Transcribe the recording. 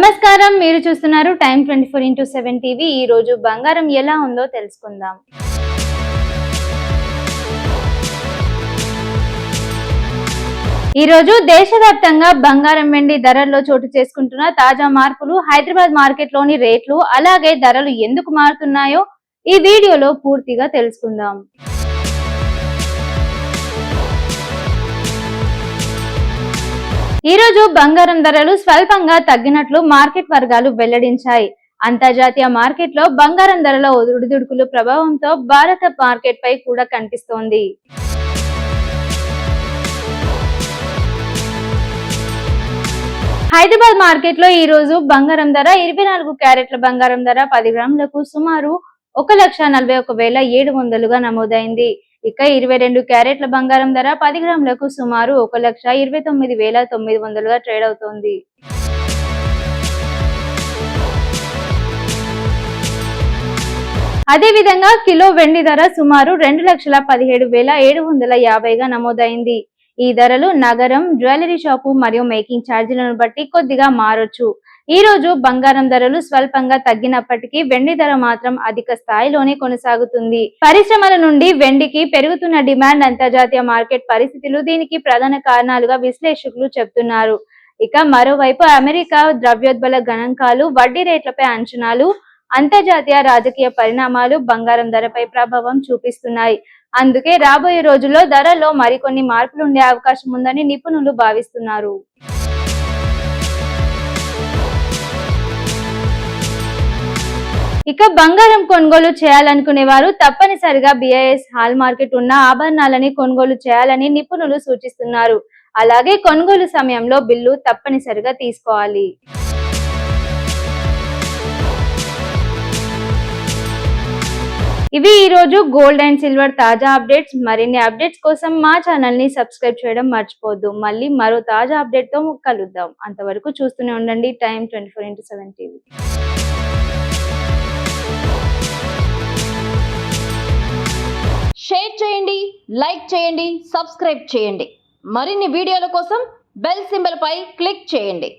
నమస్కారం, మీరు చూస్తున్నారు టైం 24x7 టీవీ. ఈ రోజు బంగారం ఎలా ఉందో తెలుసుకుందాం. ఈ రోజు దేశవ్యాప్తంగా బంగారం వెండి ధరల్లో చోటు చేసుకుంటున్న తాజా మార్పులు, హైదరాబాద్ మార్కెట్లోని రేట్లు, అలాగే ధరలు ఎందుకు మారుతున్నాయో ఈ వీడియోలో పూర్తిగా తెలుసుకుందాం. ఈ రోజు బంగారం ధరలు స్వల్పంగా తగ్గినట్లు మార్కెట్ వర్గాలు వెల్లడించాయి. అంతర్జాతీయ మార్కెట్లో బంగారం ధరల ఒడిదుడుకుల ప్రభావంతో భారత మార్కెట్ పై కూడా కనిపిస్తోంది. హైదరాబాద్ మార్కెట్ లో ఈ రోజు బంగారం ధర 24 క్యారెట్ల బంగారం ధర 10 గ్రాములకు సుమారు 1,41,700గా నమోదైంది. ఇక 22 క్యారెట్ల బంగారం ధర 10 గ్రాములకు సుమారు 1,29,900గా ట్రేడ్ అవుతోంది. అదేవిధంగా కిలో వెండి ధర సుమారు 2,17,750గా నమోదైంది. ఈ ధరలు నగరం, జ్యువెలరీ షాపు మరియు మేకింగ్ ఛార్జీలను బట్టి కొద్దిగా మారొచ్చు. ఈ రోజు బంగారం ధరలు స్వల్పంగా తగ్గినప్పటికీ వెండి ధర మాత్రం అధిక స్థాయిలోనే కొనసాగుతుంది. పరిశ్రమల నుండి వెండికి పెరుగుతున్న డిమాండ్, అంతర్జాతీయ మార్కెట్ పరిస్థితులు దీనికి ప్రధాన కారణాలుగా విశ్లేషకులు చెబుతున్నారు. ఇక మరోవైపు అమెరికా ద్రవ్యోల్బణ గణాంకాలు, వడ్డీ రేట్లపై అంచనాలు, అంతర్జాతీయ రాజకీయ పరిణామాలు బంగారం ధరపై ప్రభావం చూపిస్తున్నాయి. అందుకే రాబోయే రోజుల్లో ధరల్లో మరికొన్ని మార్పులు ఉండే అవకాశం ఉందని నిపుణులు భావిస్తున్నారు. ఇక బంగారం కొనుగోలు చేయాలనుకునే వారు తప్పనిసరిగా BIS హాల్ మార్కెట్ ఉన్న ఆభరణాలని కొనుగోలు చేయాలని నిపుణులు సూచిస్తున్నారు. అలాగే కొనుగోలు సమయంలో బిల్లు తప్పనిసరిగా తీసుకోవాలి. ఇవి ఈ రోజు గోల్డ్ అండ్ సిల్వర్ తాజా అప్డేట్స్. మరిన్ని అప్డేట్స్ కోసం మా ఛానల్ ని సబ్స్క్రైబ్ చేయడం మర్చిపోవద్దు. మళ్ళీ మరో తాజా అప్డేట్ తో కలుద్దాం. అంతవరకు చూస్తూనే ఉండండి టైం 24x7 టీవీ. షేర్ చేయండి, లైక్ చేయండి, సబ్స్క్రైబ్ చేయండి. మరిన్ని వీడియోల కోసం బెల్ సింబల్ పై క్లిక్ చేయండి.